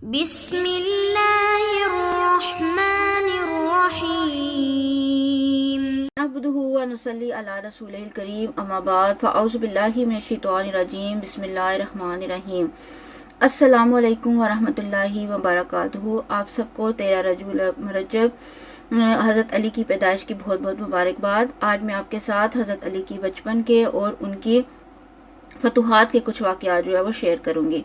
بسم اللہ الرحمن الرحیم نحمده ونصلی علی رسولہ الکریم اما بعد فاعوذ باللہ من الشیطان الرجیم بسم اللہ الرحمن الرحیم السلام علیکم ورحمۃ اللہ وبرکاتہ۔ آپ سب کو 13 رجب حضرت علی کی پیدائش کی بہت بہت مبارکباد۔ آج میں آپ کے ساتھ حضرت علی کی بچپن کے اور ان کی فتوحات کے کچھ واقعات جو ہے وہ شیئر کروں گی۔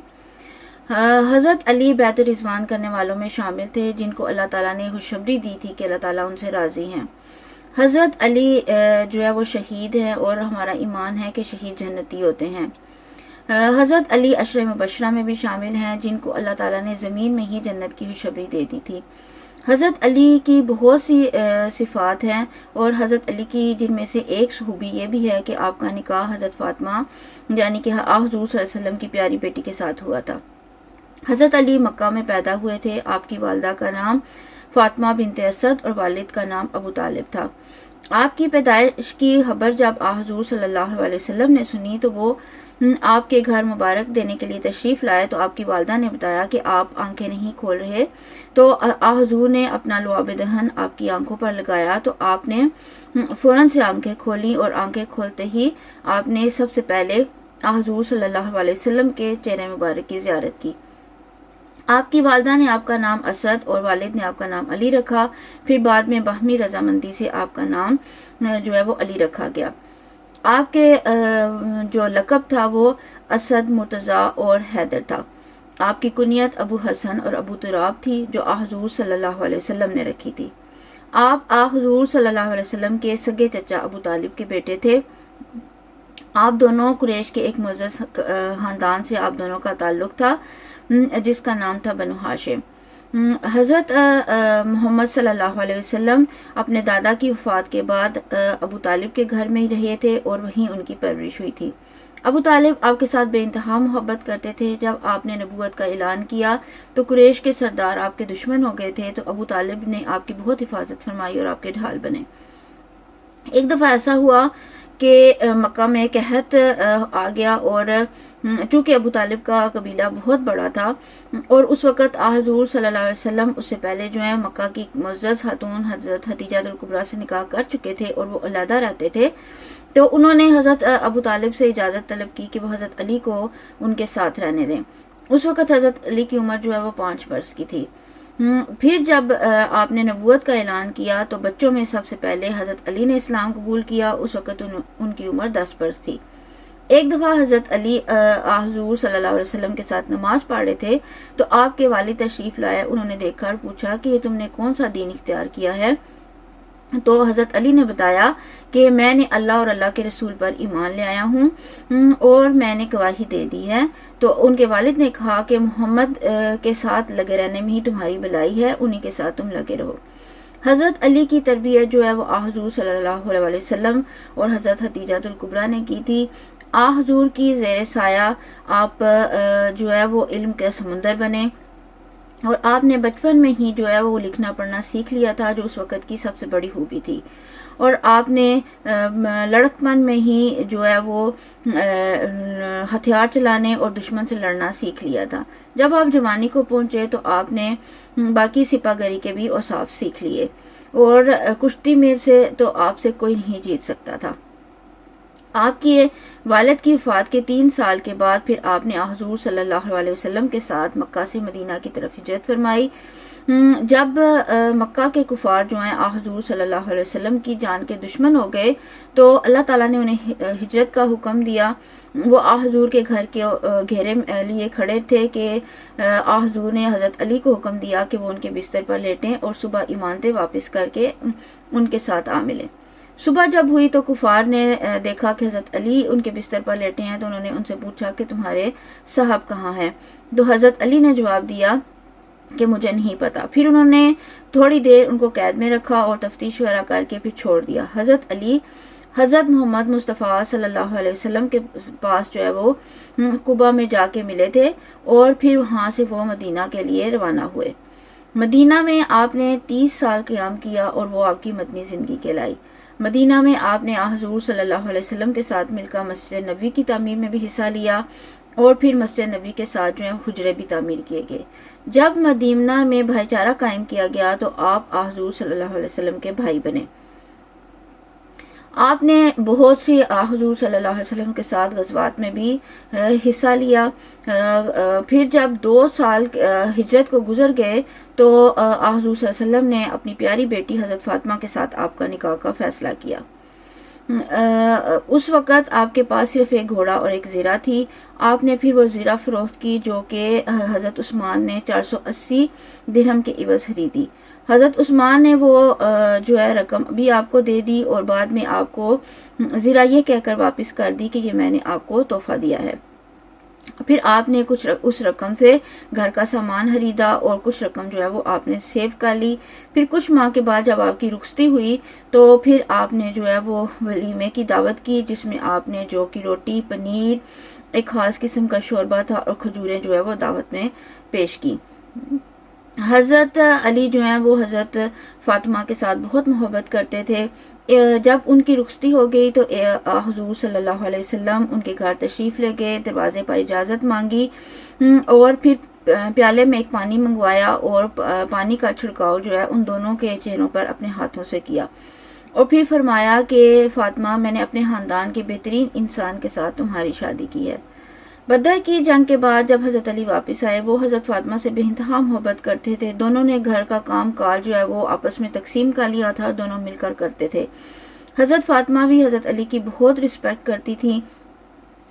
حضرت علی بیعت رضوان کرنے والوں میں شامل تھے جن کو اللہ تعالیٰ نے خوشخبری دی تھی کہ اللہ تعالیٰ ان سے راضی ہیں۔ حضرت علی جو ہے وہ شہید ہیں اور ہمارا ایمان ہے کہ شہید جنتی ہوتے ہیں۔ حضرت علی عشرہ مبشرہ میں بھی شامل ہیں جن کو اللہ تعالیٰ نے زمین میں ہی جنت کی خوشخبری دے دی تھی۔ حضرت علی کی بہت سی صفات ہیں اور حضرت علی کی جن میں سے ایک خوبی یہ بھی ہے کہ آپ کا نکاح حضرت فاطمہ یعنی کہ حضور صلی اللہ علیہ وسلم کی پیاری بیٹی کے ساتھ ہوا تھا۔ حضرت علی مکہ میں پیدا ہوئے تھے۔ آپ کی والدہ کا نام فاطمہ بنت اسد اور والد کا نام ابو طالب تھا۔ آپ کی پیدائش کی خبر جب حضور صلی اللہ علیہ وسلم نے سنی تو وہ آپ کے گھر مبارک دینے کے لیے تشریف لائے تو آپ کی والدہ نے بتایا کہ آپ آنکھیں نہیں کھول رہے، تو حضور نے اپنا لعاب دہن آپ کی آنکھوں پر لگایا تو آپ نے فوراً سے آنکھیں کھولی اور آنکھیں کھولتے ہی آپ نے سب سے پہلے حضور صلی اللہ علیہ وسلم کے چہرے مبارک کی زیارت کی۔ آپ کی والدہ نے آپ کا نام اسد اور والد نے آپ کا نام علی رکھا، پھر بعد میں باہمی رضامندی سے آپ کا نام جو ہے وہ علی رکھا گیا۔ آپ کے جو لقب تھا وہ اسد، مرتضیٰ اور حیدر تھا۔ آپ کی کنیت ابو حسن اور ابو تراب تھی جو حضور صلی اللہ علیہ وسلم نے رکھی تھی۔ آپ حضور صلی اللہ علیہ وسلم کے سگے چچا ابو طالب کے بیٹے تھے۔ آپ دونوں قریش کے ایک معزز خاندان سے آپ دونوں کا تعلق تھا جس کا نام تھا بنو ہاشم۔ حضرت محمد صلی اللہ علیہ وسلم اپنے دادا کی وفات کے بعد ابو طالب کے گھر میں ہی رہے تھے اور وہیں ان کی پرورش ہوئی تھی۔ ابو طالب آپ کے ساتھ بے انتہا محبت کرتے تھے۔ جب آپ نے نبوت کا اعلان کیا تو قریش کے سردار آپ کے دشمن ہو گئے تھے، تو ابو طالب نے آپ کی بہت حفاظت فرمائی اور آپ کے ڈھال بنے۔ ایک دفعہ ایسا ہوا کہ مکہ میں قحط آ گیا اور چونکہ ابو طالب کا قبیلہ بہت بڑا تھا اور اس وقت حضور صلی اللہ علیہ وسلم اس سے پہلے جو ہے مکہ کی معزز خاتون حضرت ختیجہ الکبریٰ سے نکاح کر چکے تھے اور وہ علیحدہ رہتے تھے، تو انہوں نے حضرت ابو طالب سے اجازت طلب کی کہ وہ حضرت علی کو ان کے ساتھ رہنے دیں۔ اس وقت حضرت علی کی عمر جو ہے وہ 5 برس کی تھی۔ پھر جب آپ نے نبوت کا اعلان کیا تو بچوں میں سب سے پہلے حضرت علی نے اسلام قبول کیا۔ اس وقت ان کی عمر 10 برس تھی۔ ایک دفعہ حضرت علی حضور صلی اللہ علیہ وسلم کے ساتھ نماز پڑھ رہے تھے تو آپ کے والد تشریف لائے۔ انہوں نے دیکھا اور پوچھا کہ تم نے کون سا دین اختیار کیا ہے؟ تو حضرت علی نے بتایا کہ میں نے اللہ اور اللہ کے رسول پر ایمان لے آیا ہوں اور میں نے گواہی دے دی ہے۔ تو ان کے والد نے کہا کہ محمد کے ساتھ لگے رہنے میں ہی تمہاری بھلائی ہے، انہی کے ساتھ تم لگے رہو۔ حضرت علی کی تربیت جو ہے وہ حضور صلی اللہ علیہ وسلم اور حضرت ختیجہ الکبریٰ نے کی تھی۔ حضور کی زیر سایہ آپ جو ہے وہ علم کے سمندر بنے اور آپ نے بچپن میں ہی جو ہے وہ لکھنا پڑھنا سیکھ لیا تھا، جو اس وقت کی سب سے بڑی خوبی تھی، اور آپ نے لڑکپن میں ہی جو ہے وہ ہتھیار چلانے اور دشمن سے لڑنا سیکھ لیا تھا۔ جب آپ جوانی کو پہنچے تو آپ نے باقی سپاہ گری کے بھی اوصاف سیکھ لیے اور کشتی میں سے تو آپ سے کوئی نہیں جیت سکتا تھا۔ آپ کے والد کی وفات کے 3 سال کے بعد پھر آپ نے حضور صلی اللہ علیہ وسلم کے ساتھ مکہ سے مدینہ کی طرف ہجرت فرمائی۔ جب مکہ کے کفار جو ہیں حضور صلی اللہ علیہ وسلم کی جان کے دشمن ہو گئے تو اللہ تعالیٰ نے انہیں ہجرت کا حکم دیا۔ وہ حضور کے گھر کے گھیرے لیے کھڑے تھے کہ حضور نے حضرت علی کو حکم دیا کہ وہ ان کے بستر پر لیٹیں اور صبح ایمانتیں واپس کر کے ان کے ساتھ آ ملیں۔ صبح جب ہوئی تو کفار نے دیکھا کہ حضرت علی ان کے بستر پر لیٹے ہیں تو انہوں نے ان سے پوچھا کہ تمہارے صاحب کہاں ہیں؟ تو حضرت علی نے جواب دیا کہ مجھے نہیں پتا۔ پھر انہوں نے تھوڑی دیر ان کو قید میں رکھا اور تفتیش وغیرہ کر کے پھر چھوڑ دیا۔ حضرت علی حضرت محمد مصطفیٰ صلی اللہ علیہ وسلم کے پاس جو ہے وہ قبا میں جا کے ملے تھے اور پھر وہاں سے وہ مدینہ کے لیے روانہ ہوئے۔ مدینہ میں آپ نے 30 سال قیام کیا اور وہ آپ کی مدنی زندگی کہلائی۔ مدینہ میں آپ نے حضور صلی اللہ علیہ وسلم کے ساتھ مل کر مسجد نبوی کی تعمیر میں بھی حصہ لیا اور پھر مسجد نبی کے ساتھ جو ہے حجرے بھی تعمیر کیے گئے۔ جب مدینہ میں بھائی چارہ قائم کیا گیا تو آپ حضور صلی اللہ علیہ وسلم کے بھائی بنے۔ آپ نے بہت سی حضور صلی اللہ علیہ وسلم کے ساتھ غزوات میں بھی حصہ لیا۔ پھر جب 2 سال ہجرت کو گزر گئے تو حضور صلی اللہ علیہ وسلم نے اپنی پیاری بیٹی حضرت فاطمہ کے ساتھ آپ کا نکاح کا فیصلہ کیا۔ اس وقت آپ کے پاس صرف ایک گھوڑا اور ایک زیرہ تھی۔ آپ نے پھر وہ زیرہ فروخت کی جو کہ حضرت عثمان نے 480 درہم کے عوض خریدی۔ حضرت عثمان نے وہ جو ہے رقم بھی آپ کو دے دی اور بعد میں آپ کو زیرہ یہ کہہ کر واپس کر دی کہ یہ میں نے آپ کو تحفہ دیا ہے۔ پھر آپ نے کچھ اس رقم سے گھر کا سامان خریدا اور کچھ رقم جو ہے وہ آپ نے سیو کر لی۔ پھر کچھ ماہ کے بعد جب آپ کی رخصتی ہوئی تو پھر آپ نے جو ہے وہ ولیمے کی دعوت کی، جس میں آپ نے جو کی روٹی، پنیر، ایک خاص قسم کا شوربہ تھا اور کھجوریں جو ہے وہ دعوت میں پیش کی۔ حضرت علی جو ہیں وہ حضرت فاطمہ کے ساتھ بہت محبت کرتے تھے۔ جب ان کی رخصتی ہو گئی تو حضور صلی اللہ علیہ وسلم ان کے گھر تشریف لے گئے، دروازے پر اجازت مانگی اور پھر پیالے میں ایک پانی منگوایا اور پانی کا چھڑکاؤ جو ہے ان دونوں کے چہروں پر اپنے ہاتھوں سے کیا اور پھر فرمایا کہ فاطمہ، میں نے اپنے خاندان کے بہترین انسان کے ساتھ تمہاری شادی کی ہے۔ بدر کی جنگ کے بعد جب حضرت علی واپس آئے، وہ حضرت فاطمہ سے بے انتہا محبت کرتے تھے۔ دونوں نے گھر کا کام کاج جو ہے وہ آپس میں تقسیم کر لیا تھا اور دونوں مل کر کرتے تھے۔ حضرت فاطمہ بھی حضرت علی کی بہت رسپیکٹ کرتی تھی۔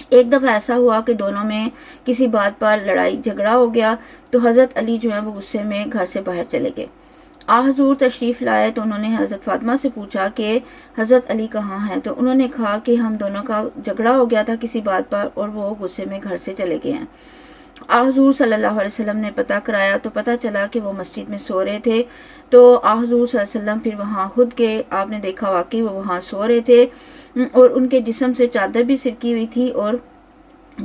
ایک دفعہ ایسا ہوا کہ دونوں میں کسی بات پر لڑائی جھگڑا ہو گیا تو حضرت علی جو ہے وہ غصے میں گھر سے باہر چلے گئے۔ حضور تشریف لائے تو انہوں نے حضرت فاطمہ سے پوچھا کہ حضرت علی کہاں ہیں، تو انہوں نے کہا کہ ہم دونوں کا جھگڑا ہو گیا تھا کسی بات پر اور وہ غصے میں گھر سے چلے گئے ہیں۔ حضور صلی اللہ علیہ وسلم نے پتہ کرایا تو پتہ چلا کہ وہ مسجد میں سو رہے تھے، تو حضور صلی اللہ علیہ وسلم پھر وہاں خود گئے۔ آپ نے دیکھا واقعی وہ وہاں سو رہے تھے اور ان کے جسم سے چادر بھی سرکی ہوئی تھی اور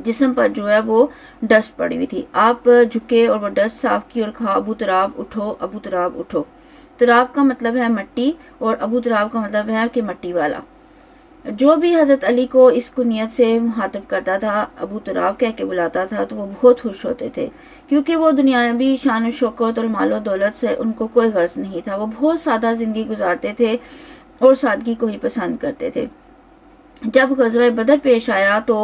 جسم پر جو ہے وہ ڈسٹ پڑی ہوئی تھی۔ آپ جھکے اور وہ ڈسٹ صاف کی اور کہا، ابو تراب اٹھو، ابو تراب اٹھو۔ تراب کا مطلب ہے مٹی اور ابو تراب کا مطلب ہے کہ مٹی والا۔ جو بھی حضرت علی کو اس کنیت سے مخاطب کرتا تھا، ابو تراب کہہ کے بلاتا تھا، تو وہ بہت خوش ہوتے تھے کیونکہ وہ دنیاوی شان و شوکت اور مال و دولت سے ان کو کوئی غرض نہیں تھا۔ وہ بہت سادہ زندگی گزارتے تھے اور سادگی کو ہی پسند کرتے تھے۔ جب غزوہ بدر پیش آیا تو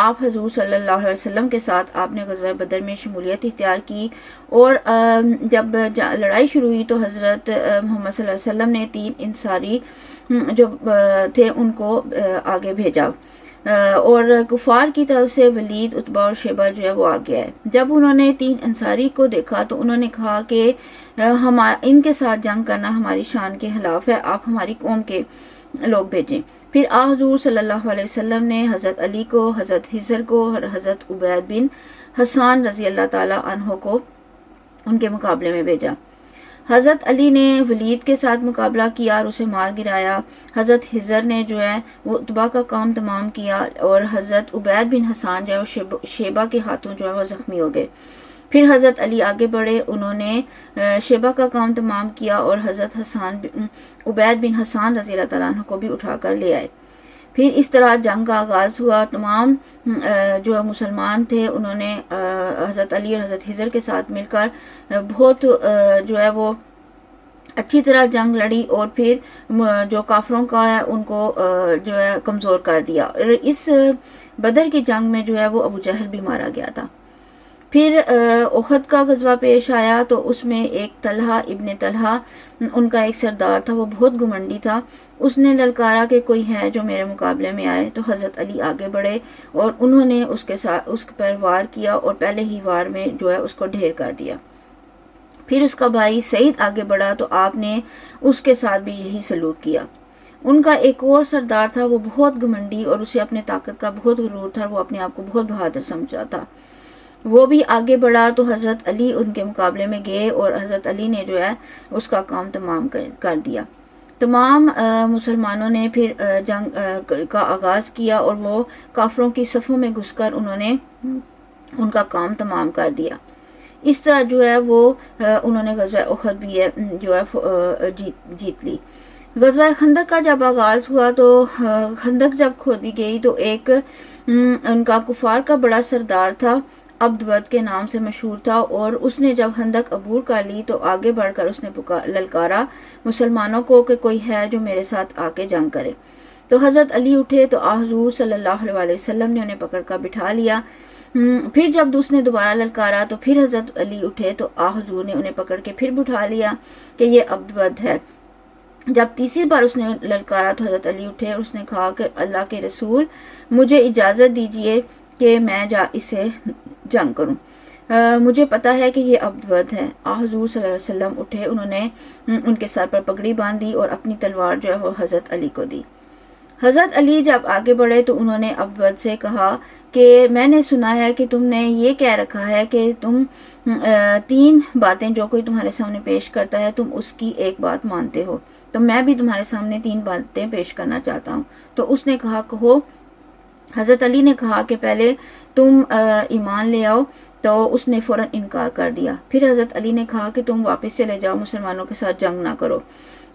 آپ حضور صلی اللہ علیہ وسلم کے ساتھ آپ نے غزوہ بدر میں شمولیت اختیار کی اور جب لڑائی شروع ہوئی تو حضرت محمد صلی اللہ علیہ وسلم نے 3 انصاری جو تھے ان کو آگے بھیجا اور کفار کی طرف سے ولید، عتبہ اور شیبہ جو ہے وہ آگے آئے۔ جب انہوں نے 3 انصاری کو دیکھا تو انہوں نے کہا کہ ان کے ساتھ جنگ کرنا ہماری شان کے خلاف ہے، آپ ہماری قوم کے لوگ بھیجیں۔ پھر حضور صلی اللہ علیہ وسلم نے حضرت علی کو، حضرت حضر کو اور حضرت عبید بن حسان رضی اللہ تعالی عنہ کو ان کے مقابلے میں بھیجا۔ حضرت علی نے ولید کے ساتھ مقابلہ کیا اور اسے مار گرایا۔ حضرت حضر نے جو ہے وہ عتبہ کا کام تمام کیا اور حضرت عبید بن حسان جو ہے وہ شیبہ کے ہاتھوں جو ہے وہ زخمی ہو گئے۔ پھر حضرت علی آگے بڑھے، انہوں نے شیبہ کا کام تمام کیا اور حضرت عبید بن حسان رضی اللہ تعالیٰ عنہ کو بھی اٹھا کر لے آئے۔ پھر اس طرح جنگ کا آغاز ہوا۔ تمام جو مسلمان تھے انہوں نے حضرت علی اور حضرت حضر کے ساتھ مل کر بہت جو ہے وہ اچھی طرح جنگ لڑی اور پھر جو کافروں کا ہے ان کو جو ہے کمزور کر دیا۔ اور اس بدر کی جنگ میں جو ہے وہ ابو جہل بھی مارا گیا تھا۔ پھر احد کا غزوہ پیش آیا تو اس میں ایک طلحہ ابن طلحہ ان کا ایک سردار تھا، وہ بہت گھمنڈی تھا۔ اس نے للکارا کہ کوئی ہے جو میرے مقابلے میں آئے، تو حضرت علی آگے بڑھے اور انہوں نے اس پر وار کیا اور پہلے ہی وار میں جو ہے اس کو ڈھیر کر دیا۔ پھر اس کا بھائی سعید آگے بڑھا تو آپ نے اس کے ساتھ بھی یہی سلوک کیا۔ ان کا ایک اور سردار تھا، وہ بہت گھمنڈی اور اسے اپنے طاقت کا بہت غرور تھا، وہ اپنے آپ کو بہت بہادر سمجھا تھا۔ وہ بھی آگے بڑھا تو حضرت علی ان کے مقابلے میں گئے اور حضرت علی نے جو ہے اس کا کام تمام کر دیا۔ تمام مسلمانوں نے پھر جنگ کا آغاز کیا اور وہ کافروں کی صفوں میں گھس کر انہوں نے ان کا کام تمام کر دیا۔ اس طرح جو ہے وہ انہوں نے غزوہ احد بھی جو ہے جیت لی۔ غزوہ خندق کا جب آغاز ہوا تو خندق جب کھودی گئی تو ایک ان کا کفار کا بڑا سردار تھا، عبدود کے نام سے مشہور تھا، اور اس نے جب خندق عبور کر لی تو آگے بڑھ کر اس نے للکارا مسلمانوں کو کہ کوئی ہے جو میرے ساتھ آ کے جنگ کرے۔ تو حضرت علی اٹھے تو حضور صلی اللہ علیہ وسلم نے انہیں پکڑ کر بٹھا لیا۔ پھر جب اس نے دوبارہ للکارا تو پھر حضرت علی اٹھے تو حضور نے انہیں پکڑ کے پھر بٹھا لیا کہ یہ عبدود ہے۔ جب تیسری بار اس نے للکارا تو حضرت علی اٹھے اور اس نے کہا کہ اللہ کے رسول مجھے اجازت دیجئے کہ میں اسے جنگ کروں، مجھے پتا ہے کہ یہ عبدود ہے۔ حضور صلی اللہ علیہ وسلم اٹھے، انہوں نے ان کے سر پر پگڑی باندھی اور اپنی تلوار جو ہے وہ حضرت علی کو دی۔ حضرت علی جب آگے بڑھے تو انہوں نے عبدود سے کہا کہ میں نے سنا ہے کہ تم نے یہ کہہ رکھا ہے کہ تم 3 باتیں جو کوئی تمہارے سامنے پیش کرتا ہے تم اس کی ایک بات مانتے ہو، تو میں بھی تمہارے سامنے 3 باتیں پیش کرنا چاہتا ہوں۔ تو اس نے کہا کہو۔ حضرت علی نے کہا کہ پہلے تم ایمان لے آؤ، تو اس نے فوراً انکار کر دیا۔ پھر حضرت علی نے کہا کہ تم واپس چلے جاؤ، مسلمانوں کے ساتھ جنگ نہ کرو،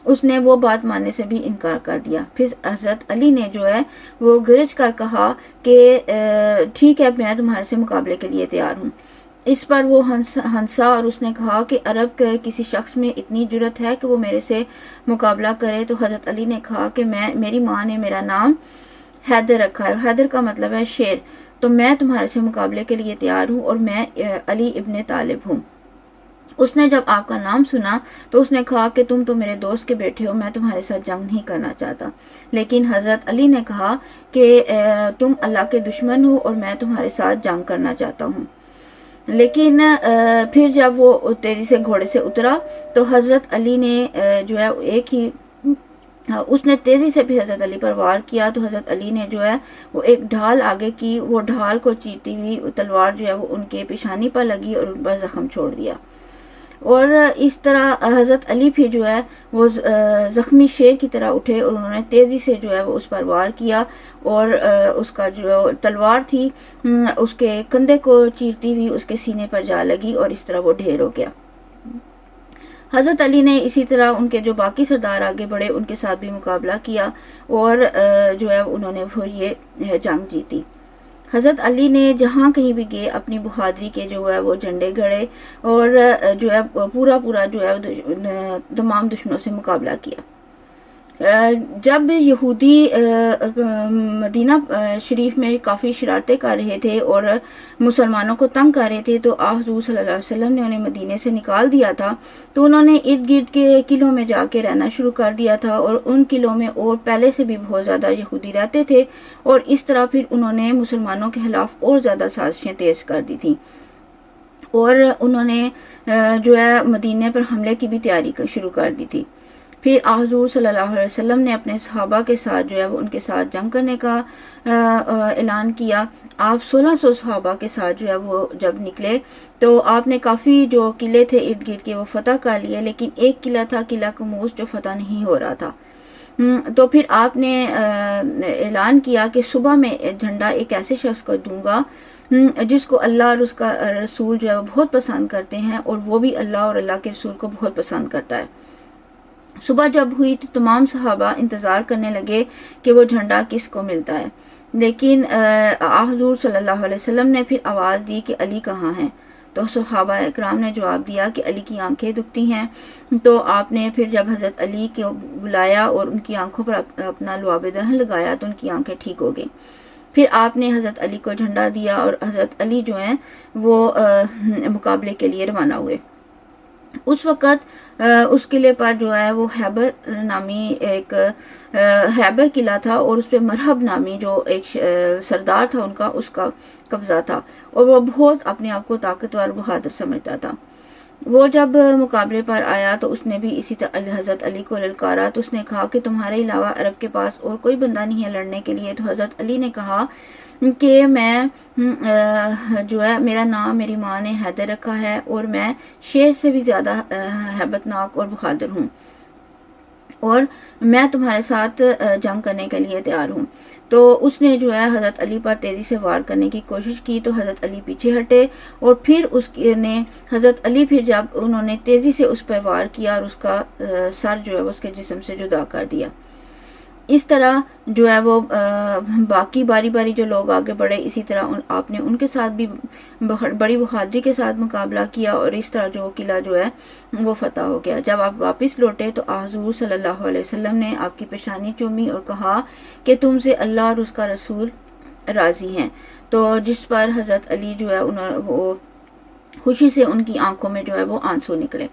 اس نے وہ بات ماننے سے بھی انکار کر دیا۔ پھر حضرت علی نے جو ہے وہ گرج کر کہا کہ ٹھیک ہے، میں تمہارے سے مقابلے کے لیے تیار ہوں۔ اس پر وہ ہنسا اور اس نے کہا کہ عرب کے کسی شخص میں اتنی جرت ہے کہ وہ میرے سے مقابلہ کرے؟ تو حضرت علی نے کہا کہ میری ماں نے میرا نام حیدر رکھا ہے، اور حیدر کا مطلب ہے شیر، تو میں تمہارے سے مقابلے کے لیے تیار ہوں، اور میں علی ابن طالب ہوں۔ اس نے جب آپ کا نام سنا تو اس نے کہا کہ تم تو میرے دوست کے بیٹے ہو، میں تمہارے ساتھ جنگ نہیں کرنا چاہتا۔ لیکن حضرت علی نے کہا کہ تم اللہ کے دشمن ہو اور میں تمہارے ساتھ جنگ کرنا چاہتا ہوں۔ لیکن پھر جب وہ تیزی سے گھوڑے سے اترا تو حضرت علی نے جو ہے اس نے تیزی سے بھی حضرت علی پر وار کیا، تو حضرت علی نے جو ہے وہ ایک ڈھال آگے کی، وہ ڈھال کو چیرتی ہوئی تلوار جو ہے وہ ان کے پیشانی پر لگی اور ان پر زخم چھوڑ دیا۔ اور اس طرح حضرت علی پھر جو ہے وہ زخمی شیر کی طرح اٹھے اور انہوں نے تیزی سے جو ہے وہ اس پر وار کیا، اور اس کا جو تلوار تھی اس کے کندھے کو چیرتی ہوئی اس کے سینے پر جا لگی، اور اس طرح وہ ڈھیر ہو گیا۔ حضرت علی نے اسی طرح ان کے جو باقی سردار آگے بڑھے ان کے ساتھ بھی مقابلہ کیا، اور جو ہے انہوں نے وہ یہ جنگ جیتی۔ حضرت علی نے جہاں کہیں بھی گئے اپنی بہادری کے جو ہے وہ جھنڈے گڑے، اور جو ہے پورا جو ہے تمام دشمنوں سے مقابلہ کیا۔ جب یہودی مدینہ شریف میں کافی شرارتیں کر رہے تھے اور مسلمانوں کو تنگ کر رہے تھے، تو حضور صلی اللہ علیہ وسلم نے انہیں مدینے سے نکال دیا تھا، تو انہوں نے ارد گرد کے قلعوں میں جا کے رہنا شروع کر دیا تھا، اور ان قلعوں میں اور پہلے سے بھی بہت زیادہ یہودی رہتے تھے، اور اس طرح پھر انہوں نے مسلمانوں کے خلاف اور زیادہ سازشیں تیز کر دی تھیں، اور انہوں نے جو ہے مدینے پر حملے کی بھی تیاری شروع کر دی تھی۔ پھر حضور صلی اللہ علیہ وسلم نے اپنے صحابہ کے ساتھ جو ہے وہ ان کے ساتھ جنگ کرنے کا اعلان کیا۔ آپ 1600 صحابہ کے ساتھ جو ہے وہ جب نکلے تو آپ نے کافی جو قلعے تھے ارد گرد کے وہ فتح کر لیے، لیکن ایک قلعہ تھا، قلعہ قموس، جو فتح نہیں ہو رہا تھا۔ تو پھر آپ نے اعلان کیا کہ صبح میں جھنڈا ایک ایسے شخص کو دوں گا جس کو اللہ اور اس کا رسول جو ہے وہ بہت پسند کرتے ہیں، اور وہ بھی اللہ اور اللہ کے رسول کو بہت پسند کرتا ہے۔ صبح جب ہوئی تو تمام صحابہ انتظار کرنے لگے کہ وہ جھنڈا کس کو ملتا ہے، لیکن حضور صلی اللہ علیہ وسلم نے پھر آواز دی کہ علی کہاں ہیں؟ تو صحابہ اکرام نے جواب دیا کہ علی کی آنکھیں دکھتی ہیں۔ تو آپ نے پھر جب حضرت علی کو بلایا اور ان کی آنکھوں پر اپنا لعاب دہن لگایا تو ان کی آنکھیں ٹھیک ہو گئی۔ پھر آپ نے حضرت علی کو جھنڈا دیا اور حضرت علی جو ہیں وہ مقابلے کے لیے روانہ ہوئے۔ اس وقت اس قلعے پر جو ہے وہ خیبر نامی ایک خیبر قلعہ تھا، اور اس پہ مرحب نامی جو ایک سردار تھا ان کا، اس کا قبضہ تھا، اور وہ بہت اپنے آپ کو طاقتور بہادر سمجھتا تھا۔ وہ جب مقابلے پر آیا تو اس نے بھی اسی طرح حضرت علی کو للکارا، تو اس نے کہا کہ تمہارے علاوہ عرب کے پاس اور کوئی بندہ نہیں ہے لڑنے کے لیے؟ تو حضرت علی نے کہا کہ میں جو ہے میرا نام میری ماں نے حیدر رکھا ہے، اور میں شیر سے بھی زیادہ ہیبت ناک اور بہادر ہوں، اور میں تمہارے ساتھ جنگ کرنے کے لیے تیار ہوں۔ تو اس نے جو ہے حضرت علی پر تیزی سے وار کرنے کی کوشش کی، تو حضرت علی پیچھے ہٹے، اور پھر اس نے حضرت علی پھر جب انہوں نے تیزی سے اس پر وار کیا اور اس کا سر جو ہے اس کے جسم سے جدا کر دیا، اس طرح جو ہے وہ باقی باری باری جو لوگ آگے بڑھے، اسی طرح آپ نے ان کے ساتھ بھی بڑی بہادری کے ساتھ مقابلہ کیا، اور اس طرح جو قلعہ جو ہے وہ فتح ہو گیا۔ جب آپ واپس لوٹے تو حضور صلی اللہ علیہ وسلم نے آپ کی پیشانی چومی اور کہا کہ تم سے اللہ اور اس کا رسول راضی ہیں، تو جس پر حضرت علی جو ہے وہ خوشی سے ان کی آنکھوں میں جو ہے وہ آنسو نکلے۔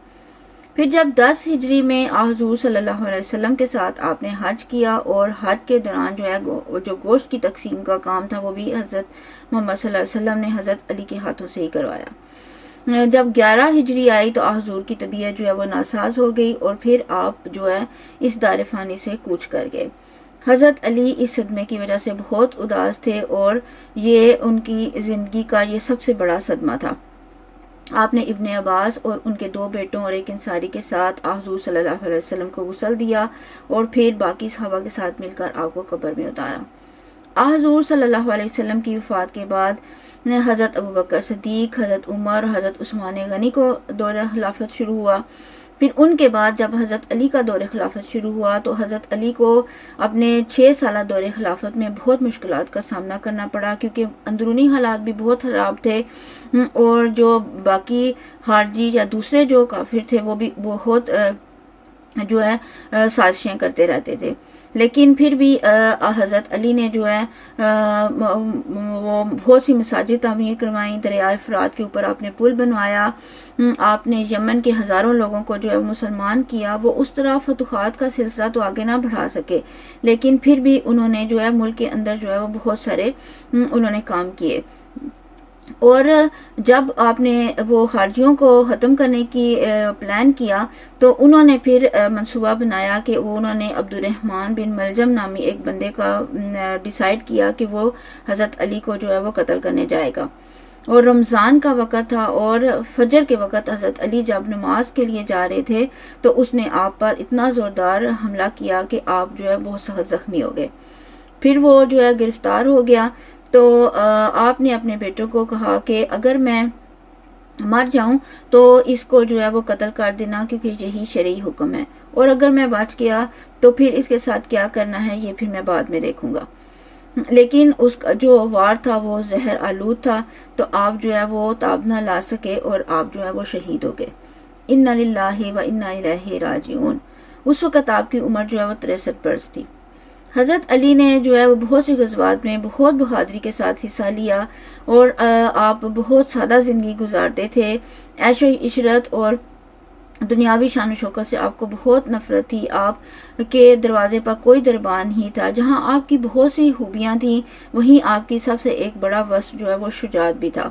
پھر جب 10 ہجری میں حضور صلی اللہ علیہ وسلم کے ساتھ آپ نے حج کیا، اور حج کے دوران جو ہے جو گوشت کی تقسیم کا کام تھا وہ بھی حضرت محمد صلی اللہ علیہ وسلم نے حضرت علی کے ہاتھوں سے ہی کروایا۔ جب 11 ہجری آئی تو حضور کی طبیعت جو ہے وہ ناساز ہو گئی، اور پھر آپ جو ہے اس دار فانی سے کوچ کر گئے۔ حضرت علی اس صدمے کی وجہ سے بہت اداس تھے، اور یہ ان کی زندگی کا یہ سب سے بڑا صدمہ تھا۔ آپ نے ابن عباس اور ان کے 2 بیٹوں اور ایک انصاری کے ساتھ حضور صلی اللہ علیہ وسلم کو غسل دیا، اور پھر باقی صحابہ کے ساتھ مل کر آپ کو قبر میں اتارا۔ حضور صلی اللہ علیہ وسلم کی وفات کے بعد حضرت ابوبکر صدیق، حضرت عمر، حضرت عثمان غنی کو دور خلافت شروع ہوا۔ پھر ان کے بعد جب حضرت علی کا دور خلافت شروع ہوا تو حضرت علی کو اپنے 6 سالہ دور خلافت میں بہت مشکلات کا سامنا کرنا پڑا، کیونکہ اندرونی حالات بھی بہت خراب تھے، اور جو باقی خارجی یا دوسرے جو کافر تھے وہ بھی بہت جو ہے سازشیں کرتے رہتے تھے۔ لیکن پھر بھی حضرت علی نے جو ہے وہ بہت سی مساجد تعمیر کروائیں، دریائے فرات کے اوپر آپ نے پل بنوایا، آپ نے یمن کے ہزاروں لوگوں کو جو ہے مسلمان کیا۔ وہ اس طرح فتوحات کا سلسلہ تو آگے نہ بڑھا سکے، لیکن پھر بھی انہوں نے جو ہے ملک کے اندر جو ہے وہ بہت سارے انہوں نے کام کیے۔ اور جب آپ نے وہ خارجیوں کو ختم کرنے کی پلان کیا تو انہوں نے پھر منصوبہ بنایا کہ انہوں نے عبد الرحمن بن ملجم نامی ایک بندے کا ڈیسائیڈ کیا کہ وہ حضرت علی کو جو ہے وہ قتل کرنے جائے گا۔ اور رمضان کا وقت تھا، اور فجر کے وقت حضرت علی جب نماز کے لیے جا رہے تھے تو اس نے آپ پر اتنا زوردار حملہ کیا کہ آپ جو ہے بہت سخت زخمی ہو گئے۔ پھر وہ جو ہے گرفتار ہو گیا، تو آپ نے اپنے بیٹوں کو کہا کہ اگر میں مر جاؤں تو اس کو جو ہے وہ قتل کر دینا، کیونکہ یہی شرعی حکم ہے، اور اگر میں بچ گیا تو پھر اس کے ساتھ کیا کرنا ہے یہ پھر میں بعد میں دیکھوں گا۔ لیکن اس کا جو وار تھا وہ زہر آلود تھا، تو آپ جو ہے وہ تاب نہ لا سکے، اور آپ جو ہے وہ شہید ہو گئے۔ انا للہ و انا الیہ راجعون۔ اس وقت آپ کی عمر جو ہے وہ 63 برس تھی۔ حضرت علی نے جو ہے وہ بہت سی غزوات میں بہت بہادری کے ساتھ حصہ لیا، اور آپ بہت سادہ زندگی گزارتے تھے۔ عیش و عشرت اور دنیاوی شان و شوکت سے آپ کو بہت نفرت تھی۔ آپ کے دروازے پر کوئی دربان نہیں تھا۔ جہاں آپ کی بہت سی خوبیاں تھیں وہیں آپ کی سب سے ایک بڑا وصف جو ہے وہ شجاعت بھی تھا،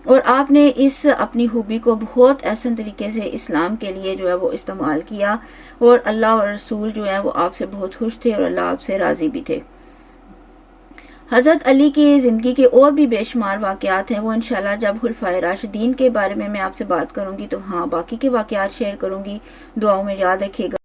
اور آپ نے اس اپنی خوبی کو بہت احسن طریقے سے اسلام کے لیے جو ہے وہ استعمال کیا، اور اللہ اور رسول جو ہے وہ آپ سے بہت خوش تھے، اور اللہ آپ سے راضی بھی تھے۔ حضرت علی کی زندگی کے اور بھی بے شمار واقعات ہیں، وہ انشاءاللہ جب خلفائے راشدین کے بارے میں آپ سے بات کروں گی تو باقی کے واقعات شیئر کروں گی۔ دعاؤں میں یاد رکھیے گا۔